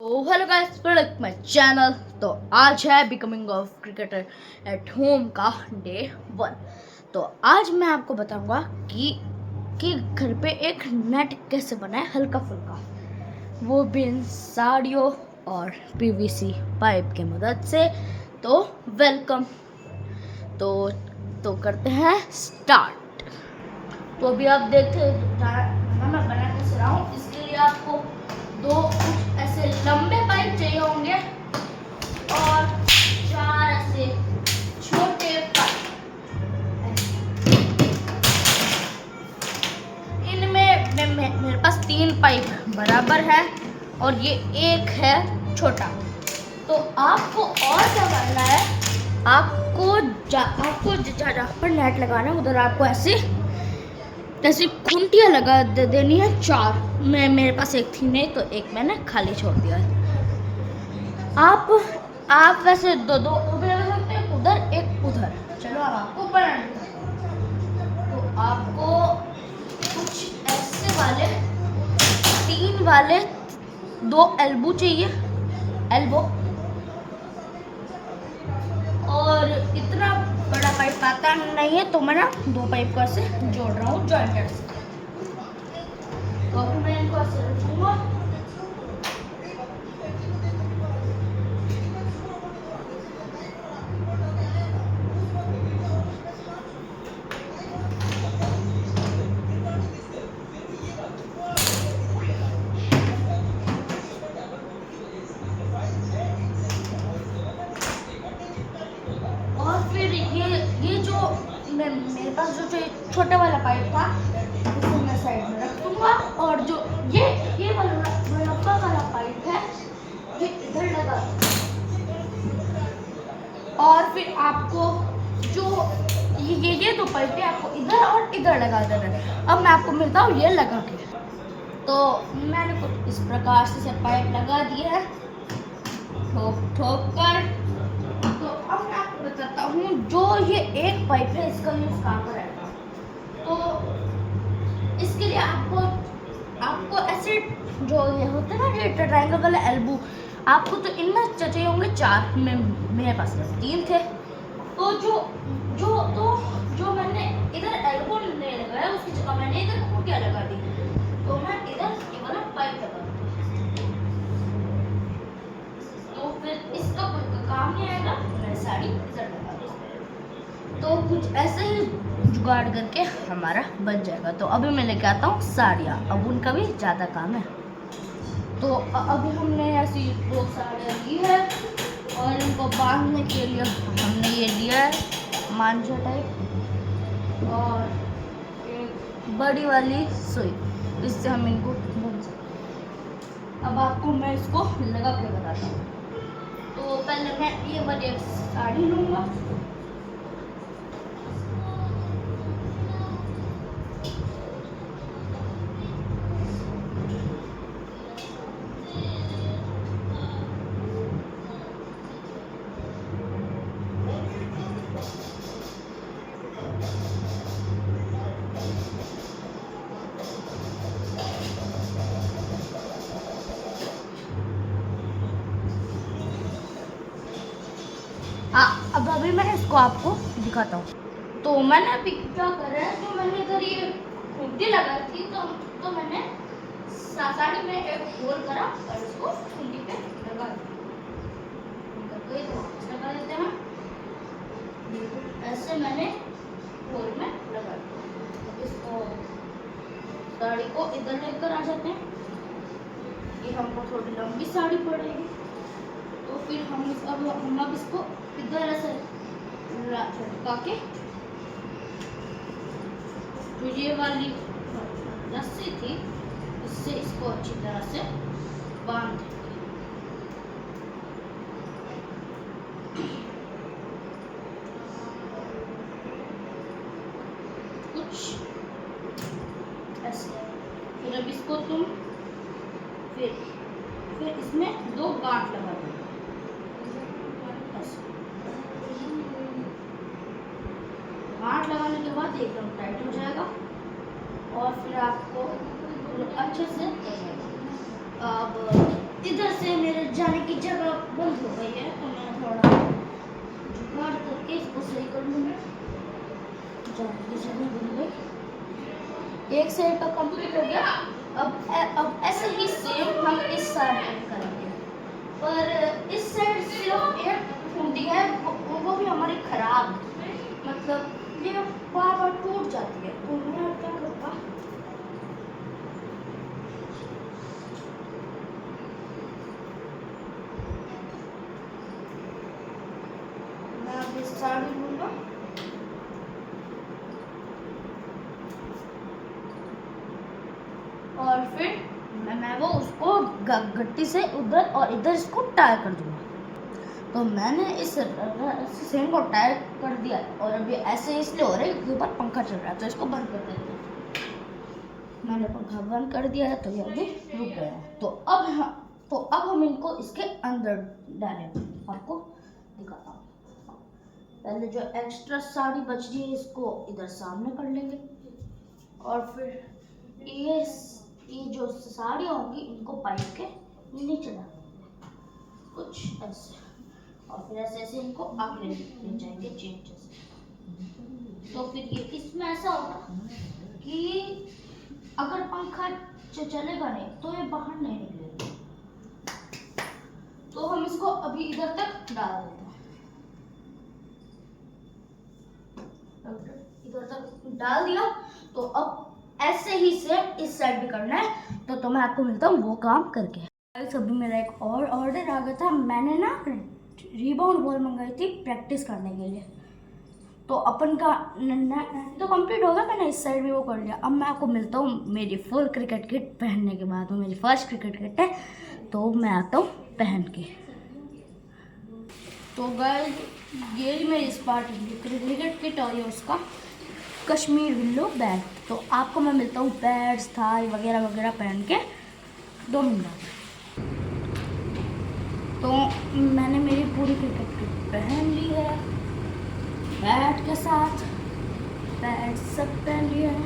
तो hello guys, welcome my channel. तो आज है becoming of cricketer at home का डे 1। तो आज मैं आपको बताऊंगा कि घर पे एक नेट कैसे बनाए हल्का फुल्का, वो भी इन साड़ियों और पीवीसी पाइप की मदद से। तो वेलकम। तो करते हैं स्टार्ट। तो अभी आप देखते मैं बना कैसे रहा हूँ। इसके लिए आपको दो कुछ ऐसे लंबे पाइप चाहिए होंगे और चार ऐसे छोटे पाइप। इनमें मेरे पास 3 पाइप बराबर है और ये एक है छोटा। तो आपको और क्या करना है, आपको जहाँ पर नेट लगाना है उधर आपको ऐसी खूंटियाँ लगा देनी है 4। मेरे पास एक थी नहीं, तो एक मैंने खाली छोड़ दिया है। आप वैसे दो उधर लगा सकते हैं, उधर एक उधर। चलो अब आपको बनाना है। तो आपको कुछ ऐसे वाले 3 वाले 2 एल्बो चाहिए, एल्बो। और इतना बड़ा पाइप आता नहीं है, तो मैं ना 2 पाइप को ऐसे जोड़ रहा हूँ जॉइंटर से। तो अभी मैं इनको ऐसे रखूंगा। और फिर ये जो मेरे पास जो छोटा वाला पाइप था उसको मैं साइड में रख दूंगा। और जो ये वाला पाइप है ये इधर लगा। और फिर आपको जो ये 2 पाइप है आपको इधर और इधर लगा देना है। अब मैं आपको मिलता हूँ ये लगा के। तो मैंने कुछ इस प्रकार से पाइप लगा दिए हैं ठोक कर। तो अब मैं आपको बताता हूँ, जो ये एक पाइप है इसका यूज कहाँ पर है। तो इसके लिए आपको ऐसे जो ये होते हैं ना, ये ट्रायंगल वाले एल्बो, आपको तो इनमें चाहिए होंगे 4। मेरे पास 3 थे। तो जो मैंने इधर एल्बो नहीं लगाया, उसकी जगह मैंने इधर खूंटियाँ लगा दी। तो मैं इधर ये वाला पाइप लगा दूँ, तो फिर इसका कोई काम नहीं आएगा। मैं साड़ी इधर लगा दूँ, तो कुछ ऐसे ही जुगाड़ करके हमारा बन जाएगा। तो अभी मैं लेके आता हूँ साड़ियाँ, अब उनका भी ज़्यादा काम है। तो अभी हमने ऐसी 2 साड़ियाँ ली है और इनको बांधने के लिए हमने ये लिया है मांझा टाइप और एक बड़ी वाली सुई, इससे हम इनको बांध सकते। अब आपको मैं इसको लगा के बताता हूँ। तो पहले मैं ये वाली एक साड़ी लूँगा। अब अभी मैं इसको आपको दिखाता हूँ। तो मैंने अभी क्या करा है, तो मैंने इधर ये खूंटी लगाई थी, तो मैंने साड़ी में एक होल करा और इसको खूंटी पे लगा देते हैं। ऐसे मैंने होल में लगा दिया। इसको साड़ी को इधर लेकर आ जाते हैं। ये हमको थोड़ी लंबी साड़ी पड़ेगी, तो फिर हम इसको इधर ऐसे लटका के जो ये वाली रस्सी थी इससे इसको अच्छी तरह से बांध कुछ ऐसे। फिर अब इसको तुम फिर इसमें 2 गांठ लगा दो। गांठ लगाने के बाद एकदम टाइट हो जाएगा और फिर आपको अच्छे से। अब इधर से मेरे जाने की जगह बंद हो गई है, तो मैं थोड़ा जुगाड़ करके इसको सही कर लूँगी। जाने की जगह बन गई, एक साइड का कंप्लीट हो गया। अब ऐसे ही सेम हम इस साइड पे करेंगे, पर इस साइड सिर्फ एक खूंटी है, वो भी हमारी खराब है, मतलब ये बार बार टूट जाती है। तो मैं क्या करूँगा, मैं अब इस साइड लूँगा और फिर मैं वो उसको गट्टी से उधर और इधर इसको टाई कर दूंगा। तो मैंने इस सेम को टाई कर दिया और अभी ऐसे इसलिए हो रहा है क्योंकि ऊपर पंखा चल रहा है, तो इसको बंद कर देते हैं। मैंने पंखा बंद कर दिया है, तो ये अभी रुक गया है। तो अब हम इनको इसके अंदर डालेंगे, आपको दिखाता हूँ। पहले जो एक्स्ट्रा साड़ी बच रही है इसको इधर सामने कर लेंगे, और फिर ये जो साड़ी होंगी इनको पाइप के नीचे डालेंगे कुछ ऐसे, और फिर ऐसे ऐसे इनको आगे ले जाएंगे चेन जैसे। तो फिर ये इसमें ऐसा होगा कि अगर पंखा चलेगा नहीं तो ये बाहर नहीं निकलेगा। तो हम इसको अभी इधर तक डाल देते हैं, इधर तक डाल दिया। तो अब ऐसे ही सेम इस साइड भी करना है। तो मैं आपको मिलता हूँ वो काम करके। अभी मेरा एक और ऑर्डर आ गया था, मैंने ना रीबाउंड बॉल मंगाई थी प्रैक्टिस करने के लिए। तो अपन का तो कंप्लीट हो गया, मैंने इस साइड भी वो कर लिया। अब मैं आपको मिलता हूँ मेरी फुल क्रिकेट किट पहनने के बाद। वो मेरी फर्स्ट क्रिकेट किट है, तो मैं आता हूँ पहन के। तो गाइस ये मेरी स्पार्टन क्रिकेट किट और ये उसका कश्मीर विल्लो बैग। तो आपको मैं मिलता हूँ पैड्स थाई वगैरह वगैरह पहन के 2 मिनट। तो मैंने मेरी पूरी क्रिकेट किट पहन ली है, बैट के साथ पैड सब पहन लिया है।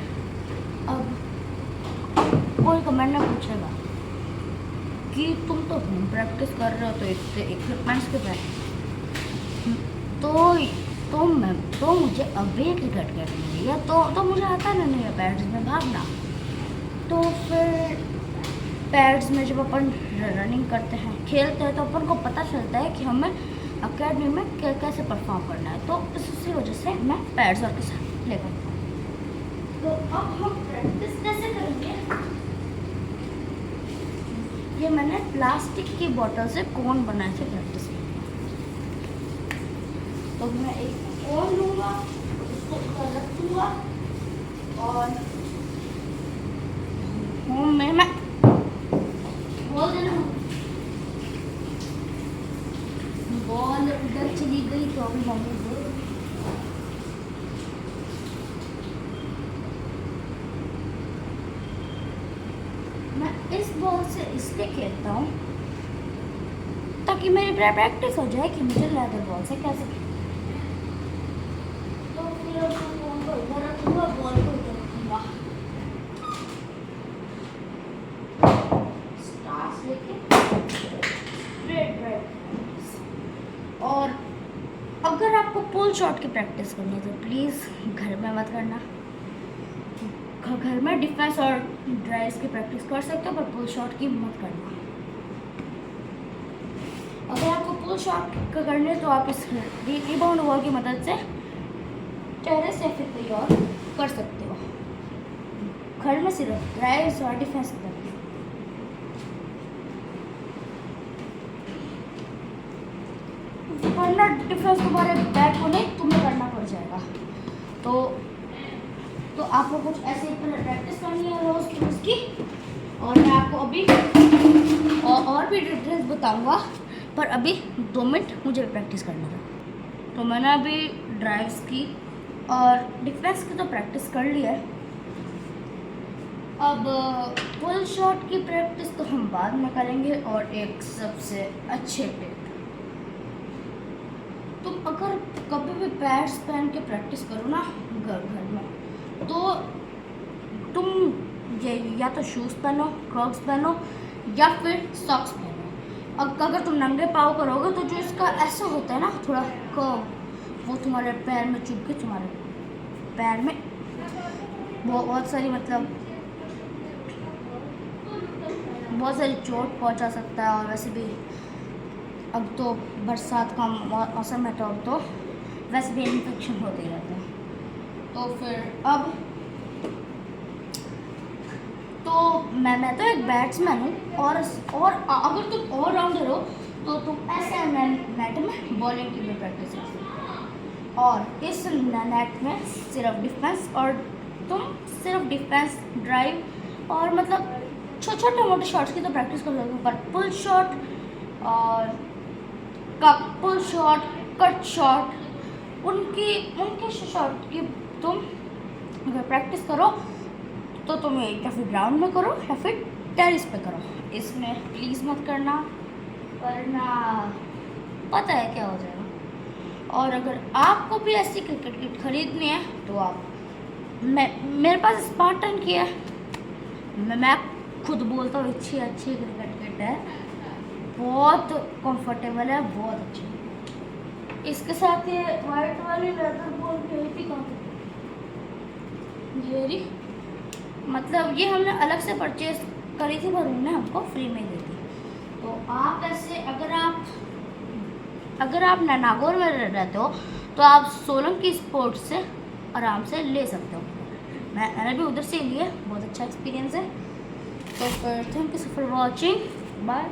अब कोई कमेंट में पूछेगा कि तुम तो होम प्रैक्टिस कर रहे हो तो इतने इक्विपमेंट्स के पैसे, तो मुझे अभी क्रिकेट किट मिली है, तो मुझे आता नहीं है पैड्स में भागना। तो फिर पैड्स में जब अपन रनिंग करते हैं खेलते हैं तो अपन को पता चलता है कि हमें अकेडमी में कैसे परफॉर्म करना है। तो इसी वजह से मैं पैड्स और के साथ लेकर। तो अब हम प्रैक्टिस कैसे करेंगे, ये मैंने प्लास्टिक की बोतल से कोन बनाए थे प्रैक्टिस में। तो मैं एक कोन लूँगा, उसको ऊपर रखूँगा और होम में मैं बोल देना बॉल उधर चली गई तो अभी मम्मी बोल। मैं इस बॉल से इसलिए खेलता हूँ ताकि मेरी प्रैक्टिस हो जाए कि मुझे लेदर बॉल से कैसे खेलना। तो फिर बॉल को इधर रखूँगा, बॉल को इधर रखूँगा, स्टार्स लेके रेड। और अगर आपको पुल शॉट की प्रैक्टिस करनी है तो प्लीज़ घर में मत करना। घर में डिफेंस और ड्राइव्स की प्रैक्टिस कर सकते हो, पर पुल शॉट की मत करना। अगर आपको पुल शॉट करनी है तो आप इस रीबाउंड बॉल की मदद से टेरेस या फिर कोई और कर सकते हो। घर में सिर्फ ड्राइव्स और डिफेंस करना। वरना डिफेंस तुम्हारे बैक को नहीं तुम्हें करना पड़ जाएगा। तो आपको कुछ ऐसे प्रैक्टिस करनी है रोज उसकी। और मैं आपको अभी और भी डिटेल्स बताऊंगा, पर अभी 2 मिनट मुझे प्रैक्टिस करना था। तो मैंने अभी ड्राइव्स की और डिफेंस की तो प्रैक्टिस कर लिया है। अब पुल शॉट की प्रैक्टिस तो हम बाद में करेंगे। और एक सबसे अच्छे टिप, तुम अगर कभी भी पैड्स पहन के प्रैक्टिस करो ना घर में, तो तुम या तो शूज़ पहनो, क्रॉक्स पहनो या फिर सॉक्स पहनो। अगर तुम नंगे पाँव करोगे तो जो इसका ऐसा होता है ना थोड़ा कर्व, वो तुम्हारे पैर में चुभ के तुम्हारे पैर में बहुत सारी मतलब बहुत सारी चोट पहुंचा सकता है। और वैसे भी अब तो बरसात का मौसम है तो अब तो वैसे भी इन्फेक्शन होते रहते हैं। तो फिर अब तो मैं तो एक बैट्समैन हूँ और अगर तुम ऑलराउंडर हो तो तुम ऐसे नेट में बॉलिंग की भी प्रैक्टिस कर सकते हो। और इस नेट में सिर्फ डिफेंस और तुम सिर्फ डिफेंस ड्राइव और मतलब छोटे मोटे शॉट्स की तो प्रैक्टिस कर सकते हो, पर पुल शॉट और पुल शॉट कट शॉट उनके शॉट की तुम अगर प्रैक्टिस करो तो तुम या फिर ग्राउंड में करो या फिर टेरिस पे करो। इसमें प्लीज़ मत करना, वरना पता है क्या हो जाएगा। और अगर आपको भी ऐसी क्रिकेट किट खरीदनी है तो आप मेरे पास स्पार्टन की है, मैं खुद बोलता हूँ अच्छी क्रिकेट किट है, बहुत कंफर्टेबल है, बहुत अच्छी। इसके साथ ये वाइट वाली लेदर बॉल भी थी ये रही, मतलब ये हमने अलग से परचेज करी थी पर उन्होंने हमको फ्री में दी थी। तो आप ऐसे अगर आप नागौर में रहते हो तो आप सोलंकी की स्पोर्ट्स से आराम से ले सकते हो। मैंने भी उधर से लिए, बहुत अच्छा एक्सपीरियंस है। तो फिर thank you for watching, bye.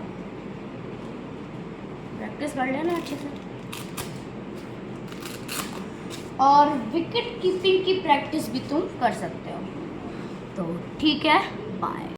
Practice कर लेना अच्छे से और विकेट कीपिंग की प्रैक्टिस भी तुम कर सकते हो। तो ठीक है, बाय।